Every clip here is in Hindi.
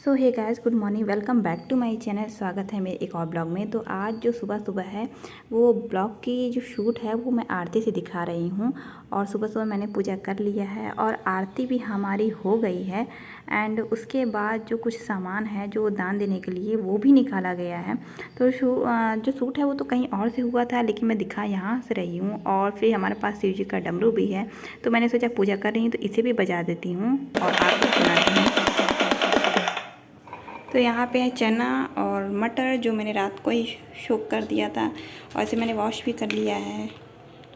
So hey guys, good morning, welcome back to my channel. स्वागत है मेरे एक और ब्लॉग में। तो आज जो सुबह सुबह है वो ब्लॉग की जो शूट है वो मैं आरती से दिखा रही हूँ। और सुबह सुबह मैंने पूजा कर लिया है और आरती भी हमारी हो गई है। एंड उसके बाद जो कुछ सामान है जो दान देने के लिए वो भी निकाला गया है। तो जो शूट है वो तो कहीं और से हुआ था, लेकिन मैं दिखा यहाँ से रही हूँ। और फिर हमारे पास शिव जी का डमरू भी है, तो मैंने सोचा पूजा कर रही हूँ तो इसे भी बजा देती हूँ और आपको सुनाती हूँ। तो यहाँ पे है चना और मटर जो मैंने रात को ही सोक कर दिया था, और इसे मैंने वॉश भी कर लिया है।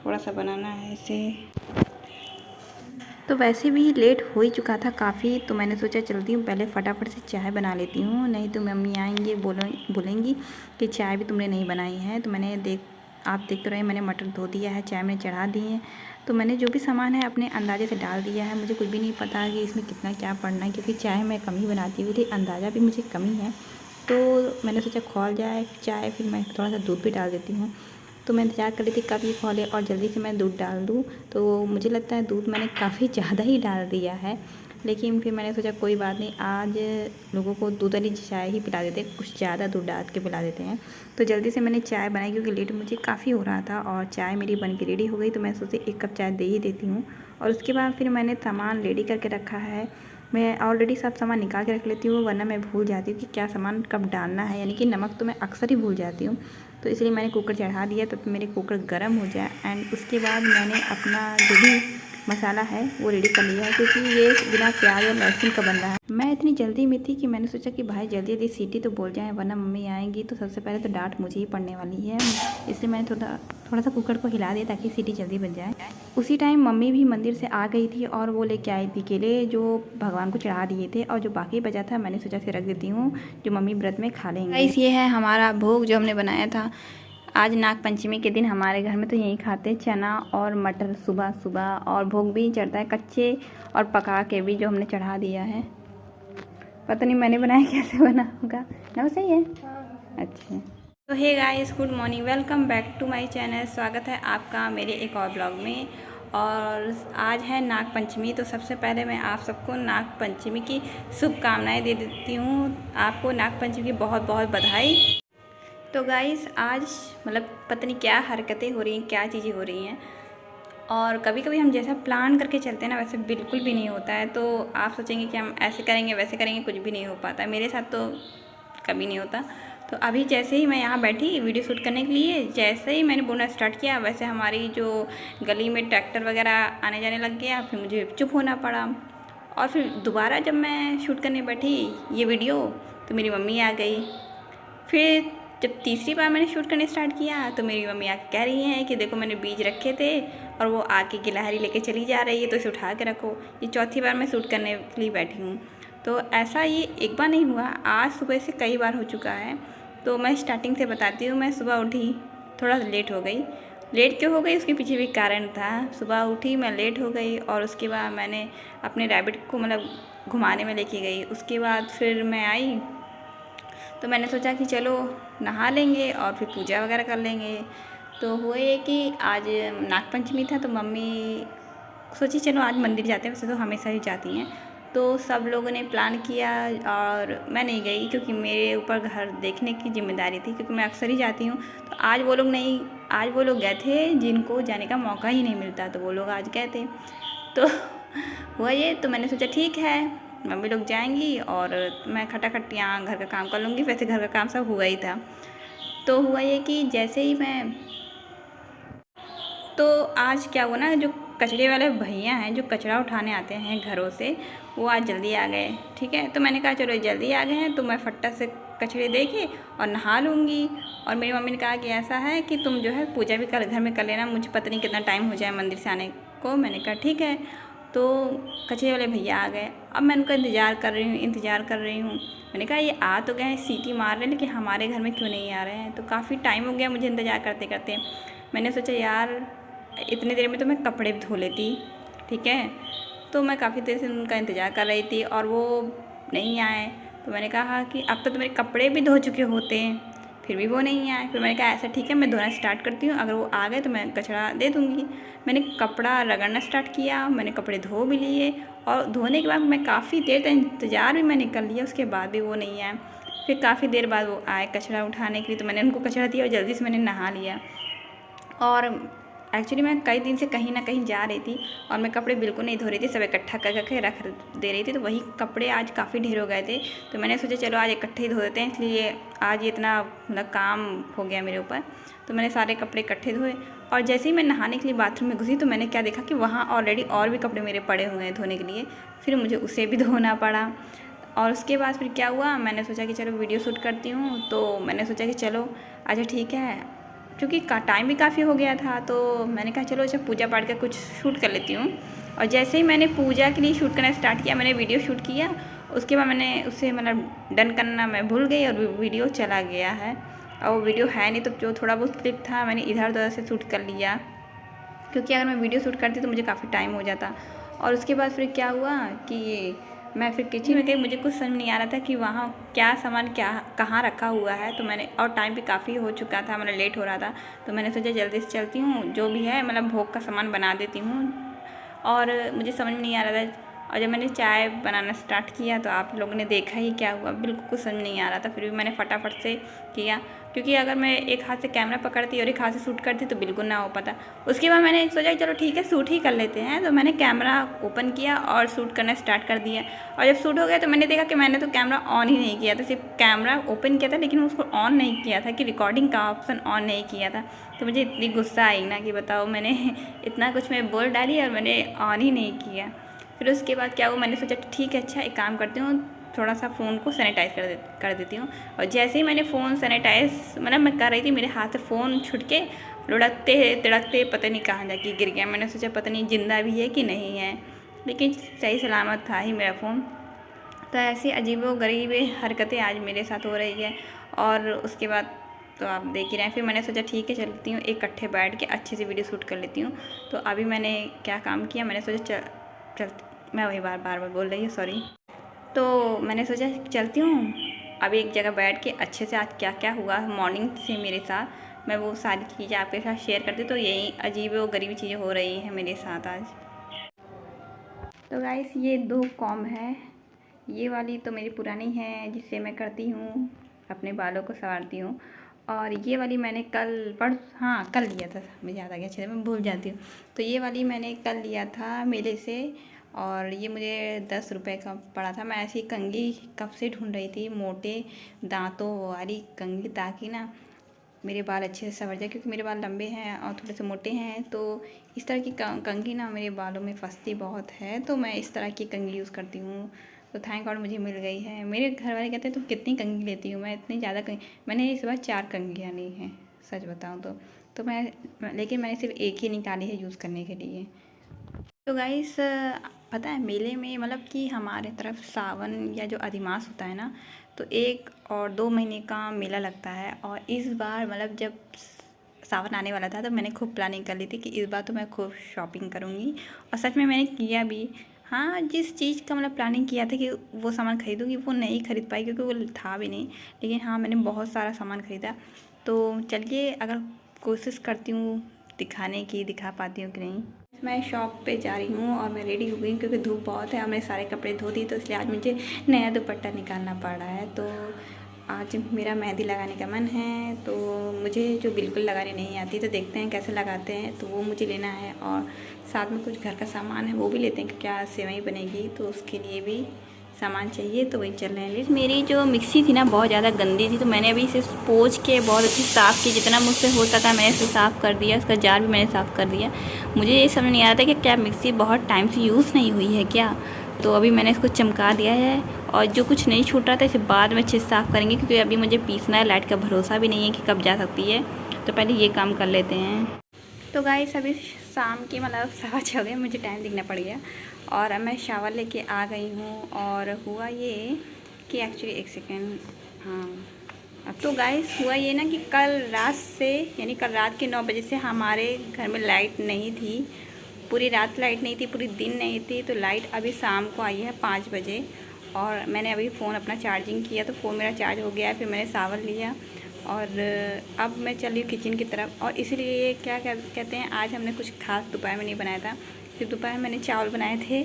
थोड़ा सा बनाना है इसे। तो वैसे भी लेट हो ही चुका था काफ़ी, तो मैंने सोचा चलती हूँ पहले फटाफट से चाय बना लेती हूँ, नहीं तो मम्मी आएंगे बोलेंगी कि चाय भी तुमने नहीं बनाई है। तो आप देख तो रहे, मैंने मटर धो दिया है, चाय मैंने चढ़ा दी है। तो मैंने जो भी सामान है अपने अंदाजे से डाल दिया है। मुझे कुछ भी नहीं पता कि इसमें कितना क्या पड़ना है, क्योंकि चाय मैं कम ही बनाती हुई थी, अंदाज़ा भी मुझे कम ही है। तो मैंने सोचा खौल जाए चाय, फिर मैं थोड़ा सा दूध भी डाल देती हूँ। तो मैं इंतज़ार कर रही थी कब ये खौले और जल्दी से मैं दूध डाल दूँ। तो मुझे लगता है दूध मैंने काफ़ी ज़्यादा ही डाल दिया है, लेकिन फिर मैंने सोचा कोई बात नहीं, आज लोगों को दूध वाली चाय ही पिला देते हैं, कुछ ज़्यादा दूध डाल के पिला देते हैं। तो जल्दी से मैंने चाय बनाई, क्योंकि लेट मुझे काफ़ी हो रहा था और चाय मेरी बन के रेडी हो गई। तो मैं सोची 1 कप चाय दे ही देती हूँ। और उसके बाद फिर मैंने सामान रेडी करके रखा है। मैं ऑलरेडी सब सामान निकाल के रख लेती हूँ, वरना मैं भूल जाती हूँ कि क्या सामान कब डालना है। यानी कि नमक तो मैं अक्सर ही भूल जाती हूँ। तो इसलिए मैंने कुकर चढ़ा दिया, तब मेरे कुकर गर्म हो जाए। एंड उसके बाद मैंने अपना जो भी मसाला है वो रेडी कर लिया है, क्योंकि ये बिना प्याज और लहसुन का बन रहा है। मैं इतनी जल्दी में थी कि मैंने सोचा कि भाई जल्दी जल्दी सीटी तो बोल जाए, वरना मम्मी आएंगी तो सबसे पहले तो डांट मुझे ही पड़ने वाली है। इसलिए मैंने थोड़ा सा कुकर को हिला दिया ताकि सीटी जल्दी बन जाए। उसी टाइम मम्मी भी मंदिर से आ गई थी और वो लेके आई थी केले जो भगवान को चढ़ा दिए थे, और जो बाकी बचा था मैंने सोचा से रख देती हूँ, जो मम्मी व्रत में खा लेंगे। ये है हमारा भोग जो हमने बनाया था। आज नाग पंचमी के दिन हमारे घर में तो यही खाते हैं, चना और मटर सुबह सुबह। और भोग भी चढ़ता है कच्चे और पका के भी, जो हमने चढ़ा दिया है। पता नहीं मैंने बनाया कैसे बना होगा ना, वो सही है। अच्छा, तो hey guys, good morning, welcome back to my channel. स्वागत है आपका मेरे एक और ब्लॉग में। और आज है नाग पंचमी, तो सबसे पहले मैं आप सबको नाग पंचमी की शुभकामनाएँ दे देती हूँ। आपको नाग पंचमी की बहुत बहुत बधाई। तो गाइस आज मतलब पता नहीं क्या हरकतें हो रही हैं, क्या चीज़ें हो रही हैं। और कभी कभी हम जैसा प्लान करके चलते हैं ना, वैसे बिल्कुल भी नहीं होता है। तो आप सोचेंगे कि हम ऐसे करेंगे वैसे करेंगे, कुछ भी नहीं हो पाता। मेरे साथ तो कभी नहीं होता। तो अभी जैसे ही मैं यहाँ बैठी वीडियो शूट करने के लिए, जैसे ही मैंने बोलना स्टार्ट किया, वैसे हमारी जो गली में ट्रैक्टर वगैरह आने जाने लग गया। फिर मुझे चुप होना पड़ा। और फिर दोबारा जब मैं शूट करने बैठी ये वीडियो, तो मेरी मम्मी आ गई। फिर जब तीसरी बार मैंने शूट करने स्टार्ट किया, तो मेरी मम्मी आके कह रही हैं कि देखो मैंने बीज रखे थे और वो आके गिलहरी लेके चली जा रही है, तो इसे उठा के रखो। ये चौथी बार मैं शूट करने के लिए बैठी हूँ। तो ऐसा ये एक बार नहीं हुआ, आज सुबह से कई बार हो चुका है। तो मैं स्टार्टिंग से बताती हूँ। मैं सुबह उठी, थोड़ा लेट हो गई। लेट क्यों हो गई उसके पीछे भी कारण था। सुबह उठी, मैं लेट हो गई, और उसके बाद मैंने अपने रैबिट को मतलब घुमाने में लेके गई। उसके बाद फिर मैं आई, तो मैंने सोचा कि चलो नहा लेंगे और फिर पूजा वगैरह कर लेंगे। तो हुआ ये कि आज नागपंचमी था, तो मम्मी सोची चलो आज मंदिर जाते हैं। वैसे तो हमेशा ही जाती हैं। तो सब लोगों ने प्लान किया और मैं नहीं गई, क्योंकि मेरे ऊपर घर देखने की जिम्मेदारी थी, क्योंकि मैं अक्सर ही जाती हूँ। तो आज वो लोग नहीं, आज वो लोग गए थे जिनको जाने का मौका ही नहीं मिलता, तो वो लोग आज गए थे। तो हुआ ये, तो मैंने सोचा ठीक है मम्मी लोग जाएंगी और मैं खटाखट यहाँ घर का काम कर लूँगी। वैसे घर का काम सब हुआ ही था। तो हुआ ये कि जैसे ही मैं, तो आज क्या हुआ ना, जो कचरे वाले भैया हैं जो कचरा उठाने आते हैं घरों से, वो आज जल्दी आ गए। ठीक है, तो मैंने कहा चलो जल्दी आ गए हैं तो मैं फट्टा से कचरे दे के और नहा लूँगी। और मेरी मम्मी ने कहा कि ऐसा है कि तुम जो है पूजा भी घर में कर लेना, मुझे पता नहीं कितना टाइम हो जाए मंदिर से आने को। मैंने कहा ठीक है। तो कचरे वाले भैया आ गए। अब मैं उनका इंतज़ार कर रही हूँ। मैंने कहा ये आ तो गए, सीटी मार रहे हैं, लेकिन हमारे घर में क्यों नहीं आ रहे हैं। तो काफ़ी टाइम हो गया मुझे इंतज़ार करते करते। मैंने सोचा यार इतनी देर में तो मैं कपड़े भी धो लेती। ठीक है, तो मैं काफ़ी देर से उनका इंतज़ार कर रही थी और वो नहीं आए। तो मैंने कहा कि अब तो मेरे कपड़े भी धो चुके होते हैं, फिर भी वो नहीं आए। फिर मैंने कहा ऐसा ठीक है, मैं धोना स्टार्ट करती हूँ, अगर वो आ गए तो मैं कचरा दे दूँगी। मैंने कपड़ा रगड़ना स्टार्ट किया, मैंने कपड़े धो भी लिए और धोने के बाद मैं काफ़ी देर तक इंतज़ार भी मैंने कर लिया, उसके बाद भी वो नहीं आए। फिर काफ़ी देर बाद वो आए कचरा उठाने के लिए, तो मैंने उनको कचरा दिया और जल्दी से मैंने नहा लिया। और एक्चुअली मैं कई दिन से कहीं ना कहीं जा रही थी और मैं कपड़े बिल्कुल नहीं धो रही थी, सब इकट्ठा कर करके रख दे रही थी। तो वही कपड़े आज काफ़ी ढेर हो गए थे, तो मैंने सोचा चलो आज इकट्ठे ही धो देते हैं, इसलिए आज ये इतना मतलब काम हो गया मेरे ऊपर। तो मैंने सारे कपड़े इकट्ठे धोए और जैसे ही मैं नहाने के लिए बाथरूम में घुसी तो मैंने क्या देखा कि वहाँ ऑलरेडी और भी कपड़े मेरे पड़े हुए हैं धोने के लिए। फिर मुझे उसे भी धोना पड़ा। और उसके बाद फिर क्या हुआ, मैंने सोचा कि चलो वीडियो शूट करती हूँ। तो मैंने सोचा कि चलो अच्छा ठीक है, क्योंकि टाइम भी काफ़ी हो गया था, तो मैंने कहा चलो अच्छा पूजा पाठ का कुछ शूट कर लेती हूँ। और जैसे ही मैंने पूजा के लिए शूट करना स्टार्ट किया, मैंने वीडियो शूट किया, उसके बाद मैंने उससे मतलब डन करना मैं भूल गई और वीडियो चला गया है। और वो वीडियो है नहीं, तो जो थोड़ा बहुत क्लिप था मैंने इधर उधर से शूट कर लिया, क्योंकि अगर मैं वीडियो शूट करती तो मुझे काफ़ी टाइम हो जाता। और उसके बाद फिर क्या हुआ कि मैं फिर किचन में गई, मुझे कुछ समझ नहीं आ रहा था कि वहाँ क्या सामान क्या कहाँ रखा हुआ है। तो मैंने, और टाइम भी काफ़ी हो चुका था, मतलब लेट हो रहा था, तो मैंने सोचा जल्दी से चलती हूँ, जो भी है मतलब भोग का सामान बना देती हूँ। और मुझे समझ में नहीं आ रहा था। और जब मैंने चाय बनाना स्टार्ट किया तो आप लोगों ने देखा ही क्या हुआ, बिल्कुल कुछ समझ नहीं आ रहा था। फिर भी मैंने फटाफट से किया, क्योंकि अगर मैं एक हाथ से कैमरा पकड़ती और एक हाथ से शूट करती तो बिल्कुल ना हो पाता। उसके बाद मैंने सोचा चलो ठीक है शूट ही कर लेते हैं, तो मैंने कैमरा ओपन किया और शूट करना स्टार्ट कर दिया। और जब शूट हो गया तो मैंने देखा कि मैंने तो कैमरा ऑन ही नहीं किया था, सिर्फ कैमरा ओपन किया था लेकिन उसको ऑन नहीं किया था, कि रिकॉर्डिंग का ऑप्शन ऑन नहीं किया था। तो मुझे इतनी गुस्सा आई ना कि बताओ, मैंने इतना कुछ मैं बोल डाली और मैंने ऑन ही नहीं किया। फिर उसके बाद क्या हुआ, मैंने सोचा ठीक है अच्छा एक काम करती हूँ, थोड़ा सा फ़ोन को सैनिटाइज़ कर देती हूँ। और जैसे ही मैंने फ़ोन सैनिटाइज़ मतलब मैं कर रही थी, मेरे हाथ से फ़ोन छुट के लुढ़कते तिड़कते पता नहीं कहाँ जाके गिर गया। मैंने सोचा पता नहीं जिंदा भी है कि नहीं है, लेकिन सही सलामत था ही मेरा फ़ोन। तो ऐसी अजीबोगरीब हरकतें आज मेरे साथ हो रही है। और उसके बाद तो आप देख ही रहे हैं। फिर मैंने सोचा ठीक है चलती हूँ, इकट्ठे बैठ के अच्छे से वीडियो शूट कर लेती हूँ। तो अभी मैंने क्या काम किया, मैंने सोचा चल मैं वही बार बार बोल रही हूँ, सॉरी। तो मैंने सोचा चलती हूँ, अभी एक जगह बैठ के अच्छे से आज क्या क्या हुआ मॉर्निंग से मेरे साथ, मैं वो सारी चीज़ें आपके साथ शेयर करती। तो यही अजीब व गरीब चीज़ें हो रही हैं मेरे साथ आज। तो गाइस ये 2 कॉम्ब है, ये वाली तो मेरी पुरानी है जिससे मैं करती हूँ अपने बालों को संवारती हूँ। और ये वाली मैंने कल लिया था, मुझे याद आ गया, अच्छे से मैं भूल जाती हूँ। तो ये वाली मैंने कल लिया था मेले से, और ये मुझे 10 रुपये का पड़ा था। मैं ऐसी कंघी कब से ढूंढ रही थी, मोटे दांतों वाली कंघी, ताकि ना मेरे बाल अच्छे से संवर जाए, क्योंकि मेरे बाल लंबे हैं और थोड़े से मोटे हैं। तो इस तरह की कंघी ना मेरे बालों में फंसती बहुत है, तो मैं इस तरह की कंघी यूज़ करती हूँ। तो थैंक गॉड मुझे मिल गई है। मेरे घर वाले कहते हैं तुम कितनी कंघी लेती हो, मैं इतनी ज़्यादा मैंने इस बार 4 कंघियाँ ली हैं सच बताऊँ तो लेकिन मैंने सिर्फ एक ही निकाली है यूज़ करने के लिए। तो गाइस पता है मेले में मतलब कि हमारे तरफ सावन या जो अधिमास होता है ना, तो 1 और 2 महीने का मेला लगता है। और इस बार मतलब जब सावन आने वाला था तो मैंने खूब प्लानिंग कर ली थी कि इस बार तो मैं खूब शॉपिंग करूँगी, और सच में मैंने किया भी। हाँ, जिस चीज़ का मतलब प्लानिंग किया था कि वो सामान खरीदूँगी वो नहीं खरीद पाई, क्योंकि वो था भी नहीं। लेकिन हाँ, मैंने बहुत सारा सामान ख़रीदा। तो चलिए अगर कोशिश करती हूँ दिखाने की, दिखा पाती हूँ कि नहीं। मैं शॉप पे जा रही हूँ और मैं रेडी हो गई, क्योंकि धूप बहुत है और मैंने सारे कपड़े धो दिए, तो इसलिए आज मुझे नया दुपट्टा निकालना पड़ रहा है। तो आज मेरा मेहंदी लगाने का मन है, तो मुझे जो बिल्कुल लगाने नहीं आती, तो देखते हैं कैसे लगाते हैं, तो वो मुझे लेना है। और साथ में कुछ घर का सामान है वो भी लेते हैं, कि क्या सेवई बनेगी तो उसके लिए भी सामान चाहिए, तो वही चल रहे हैं। मेरी जो मिक्सी थी ना बहुत ज़्यादा गंदी थी, तो मैंने अभी इसे पोंछ के बहुत अच्छी साफ़ की, जितना मुझसे हो सका मैंने इसे साफ़ कर दिया। उसका जार भी मैंने साफ़ कर दिया। मुझे ये समझ नहीं आ रहा था कि क्या मिक्सी बहुत टाइम से यूज़ नहीं हुई है क्या। तो अभी मैंने इसको चमका दिया है, और जो कुछ नहीं छूट रहा था इसे बाद में अच्छे से साफ़ करेंगे, क्योंकि अभी मुझे पीसना है। लाइट का भरोसा भी नहीं है कि कब जा सकती है, तो पहले ये काम कर लेते हैं। तो गाइस अभी शाम की मतलब 7 हो गए, मुझे टाइम देखना पड़ गया, और अब मैं शावर लेके आ गई हूँ। और हुआ ये कि एक्चुअली एक सेकेंड, हाँ, तो गाइस हुआ ये ना कि कल रात से, यानी कल रात के 9 बजे से हमारे घर में लाइट नहीं थी। पूरी रात लाइट नहीं थी, पूरी दिन नहीं थी। तो लाइट अभी शाम को आई है 5 बजे, और मैंने अभी फ़ोन अपना चार्जिंग किया, तो फ़ोन मेरा चार्ज हो गया है। फिर मैंने शावर लिया और अब मैं चली हूँ किचन की तरफ। और इसलिए क्या कहते हैं, आज हमने कुछ खास दोपहर में नहीं बनाया था। फिर दोपहर मैंने चावल बनाए थे,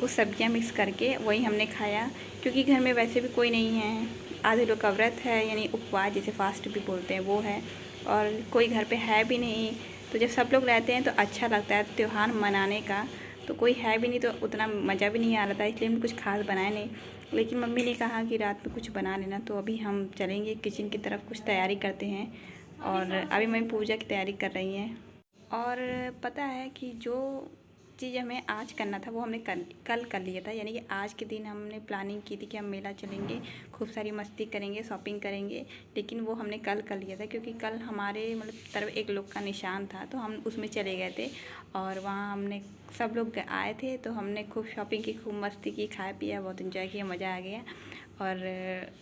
कुछ सब्जियां मिक्स करके वही हमने खाया, क्योंकि घर में वैसे भी कोई नहीं है। आधे लोग का व्रत है, यानी उपवास जिसे फास्ट भी बोलते हैं वो है, और कोई घर पे है भी नहीं। तो जब सब लोग रहते हैं तो अच्छा लगता है त्यौहार मनाने का। तो कोई है भी नहीं तो उतना मज़ा भी नहीं आ रहा था, इसलिए हम कुछ खास बनाए नहीं। लेकिन मम्मी ने कहा कि रात में कुछ बना लेना, तो अभी हम चलेंगे किचन की तरफ, कुछ तैयारी करते हैं। और अभी मम्मी पूजा की तैयारी कर रही हैं। और पता है कि जो चीज़ हमें आज करना था वो हमने कल कर लिया था, यानी कि आज के दिन हमने प्लानिंग की थी कि हम मेला चलेंगे, खूब सारी मस्ती करेंगे, शॉपिंग करेंगे। लेकिन वो हमने कल कर लिया था, क्योंकि कल हमारे मतलब तरफ एक लोग का निशान था, तो हम उसमें चले गए थे। और वहाँ हमने सब लोग आए थे, तो हमने खूब शॉपिंग की, खूब मस्ती की, खाया पिया, बहुत इन्जॉय किया, मज़ा आ गया। और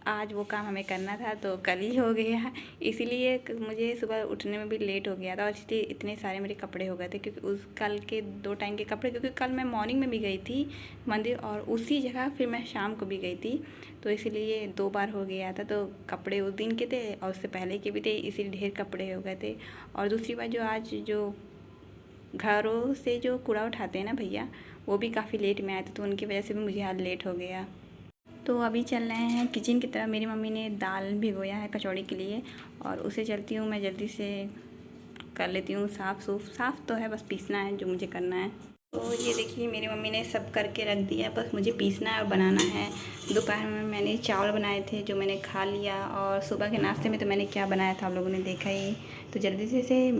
आज वो काम हमें करना था तो कल ही हो गया, इसीलिए मुझे सुबह उठने में भी लेट हो गया था। और इसलिए इतने सारे मेरे कपड़े हो गए थे, क्योंकि उस कल के 2 टाइम के कपड़े, क्योंकि कल मैं मॉर्निंग में भी गई थी मंदिर, और उसी जगह फिर मैं शाम को भी गई थी, तो इसीलिए 2 बार हो गया था। तो कपड़े उस दिन के थे और उससे पहले के भी थे, इसीलिए ढेर कपड़े हो गए थे। और दूसरी बात, जो आज जो घरों से जो कूड़ा उठाते हैं ना भैया, वो भी काफ़ी लेट में आए थे, तो उनकी वजह से भी मुझे आज लेट हो गया। तो अभी चल रहे हैं किचन की तरफ। मेरी मम्मी ने दाल भिगोया है कचौड़ी के लिए, और उसे चलती हूँ मैं जल्दी से कर लेती हूँ साफ़ तो है, बस पीसना है जो मुझे करना है। तो ये देखिए मेरी मम्मी ने सब करके रख दिया, बस मुझे पीसना है और बनाना है। दोपहर में मैंने चावल बनाए थे जो मैंने खा लिया, और सुबह के नाश्ते में तो मैंने क्या बनाया था आप लोगों ने देखा ही। तो जल्दी से इसे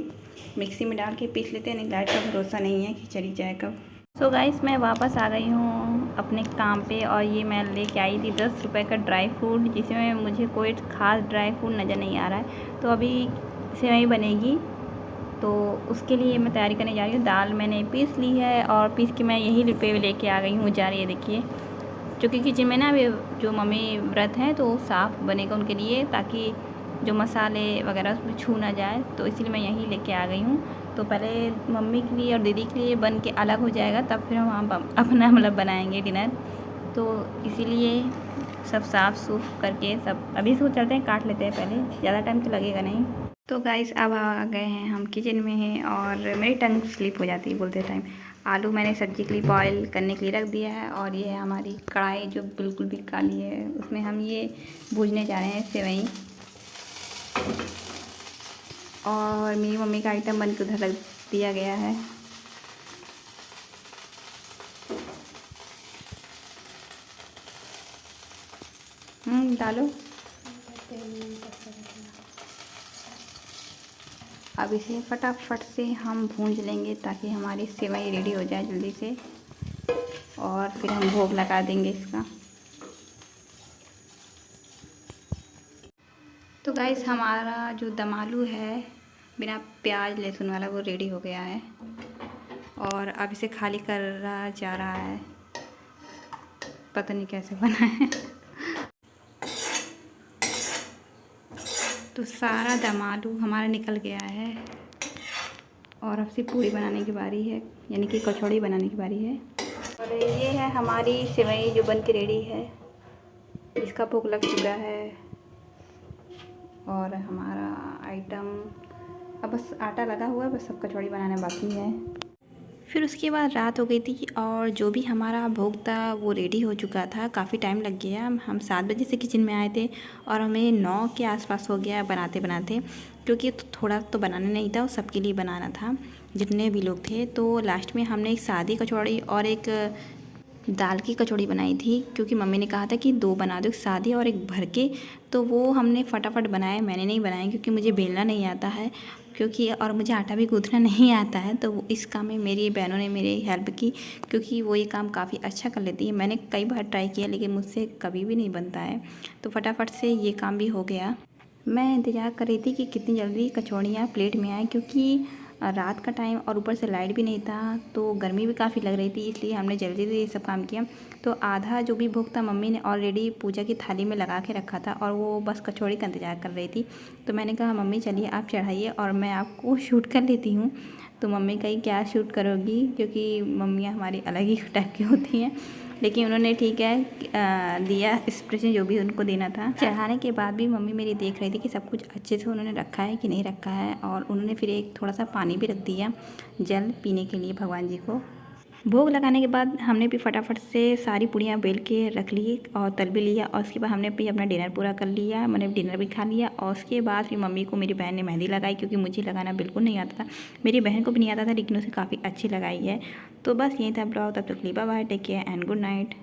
मिक्सी में डाल के पीस लेते हैं, नहीं लाइट का भरोसा नहीं है कि चली जाए कब। सो गाइस, मैं वापस आ गई हूँ अपने काम पे, और ये मैं लेके आई थी 10 रुपये का ड्राई फ्रूट, जिसमें मुझे कोई ख़ास ड्राई फ्रूट नज़र नहीं आ रहा है। तो अभी सेवई बनेगी, तो उसके लिए मैं तैयारी करने जा रही हूँ। दाल मैंने पीस ली है, और पीस के मैं यही पे लेके आ गई हूँ जा रही है। देखिए, क्योंकि किचन में ना अभी जो मम्मी व्रत हैं तो साफ़ बनेगा उनके लिए, ताकि जो मसाले वगैरह उसमें छू ना जाए, तो इसलिए मैं यहीं लेके आ गई हूँ। तो पहले मम्मी के लिए और दीदी के लिए बन के अलग हो जाएगा, तब फिर हम अपना मतलब बनाएंगे डिनर। तो इसीलिए सब साफ़ सूफ करके सब अभी से चलते हैं, काट लेते हैं पहले, ज़्यादा टाइम तो लगेगा नहीं। तो गाइस, अब आ गए हैं हम किचन में हैं, और मेरी टंग स्लिप हो जाती है बोलते टाइम। आलू मैंने सब्जी के लिए बॉयल करने के लिए रख दिया है, और ये है हमारी कढ़ाई जो बिल्कुल भी काली है, उसमें हम ये भूजने जा रहे हैं सेवई। और मेरी मम्मी का आइटम बन के उधर रख दिया गया है। डालो। अब इसे फटाफट से हम भूंज लेंगे, ताकि हमारी सेवई रेडी हो जाए जल्दी से, और फिर हम भोग लगा देंगे इसका। तो गाइस, हमारा जो दम आलू है बिना प्याज लहसुन वाला, वो रेडी हो गया है, और अब इसे खाली करा जा रहा है। पता नहीं कैसे बना है। तो सारा दम आलू हमारा निकल गया है, और अब से पूरी बनाने की बारी है, यानी कि कचौड़ी बनाने की बारी है। और ये है हमारी सेवई जो बन के रेडी है, इसका भोग लग चुका है। और हमारा आइटम अब बस आटा लगा हुआ है, बस सब कचौड़ी बनाना बाकी है। फिर उसके बाद रात हो गई थी, और जो भी हमारा भोग था वो रेडी हो चुका था। काफ़ी टाइम लग गया, हम 7 बजे से किचन में आए थे, और हमें 9 के आसपास हो गया बनाते बनाते, क्योंकि थोड़ा तो बनाना नहीं था, सबके लिए बनाना था जितने भी लोग थे। तो लास्ट में हमने एक सादी कचौड़ी और एक दाल की कचौड़ी बनाई थी, क्योंकि मम्मी ने कहा था कि 2 बना दो, एक सादी और एक भर के। तो वो हमने फटाफट बनाया, मैंने नहीं बनाया क्योंकि मुझे बेलना नहीं आता है, क्योंकि और मुझे आटा भी गूँथना नहीं आता है। तो इस काम में मेरी बहनों ने मेरी हेल्प की, क्योंकि वो ये काम काफ़ी अच्छा कर लेती है। मैंने कई बार ट्राई किया, लेकिन मुझसे कभी भी नहीं बनता है। तो फटाफट से ये काम भी हो गया। मैं इंतज़ार कर रही थी कि कितनी जल्दी कचौड़ियाँ प्लेट में आए, क्योंकि रात का टाइम और ऊपर से लाइट भी नहीं था, तो गर्मी भी काफ़ी लग रही थी, इसलिए हमने जल्दी से ये सब काम किया। तो आधा जो भी भोग था मम्मी ने ऑलरेडी पूजा की थाली में लगा के रखा था, और वो बस कचौड़ी का इंतज़ार कर रही थी। तो मैंने कहा मम्मी चलिए आप चढ़ाइए, और मैं आपको शूट कर लेती हूँ। तो मम्मी कही क्या शूट करोगी, क्योंकि मम्मियाँ हमारी अलग ही टाइप की होती हैं। लेकिन उन्होंने ठीक है दिया एक्सप्रेशन जो भी उनको देना था। चढ़ाने के बाद भी मम्मी मेरी देख रही थी कि सब कुछ अच्छे से उन्होंने रखा है कि नहीं रखा है, और उन्होंने फिर एक थोड़ा सा पानी भी रख दिया जल पीने के लिए भगवान जी को। भोग लगाने के बाद हमने भी फटाफट से सारी पूड़ियाँ बेल के रख ली और तल भी लिया और उसके बाद हमने भी अपना डिनर पूरा कर लिया। मैंने डिनर भी खा लिया और उसके बाद फिर मम्मी को मेरी बहन ने मेहंदी लगाई, क्योंकि मुझे लगाना बिल्कुल नहीं आता था। मेरी बहन को भी नहीं आता था, लेकिन उसे काफ़ी अच्छी लगाई है। तो बस यही था ब्लॉग। तब तक bye bye, take care and good night.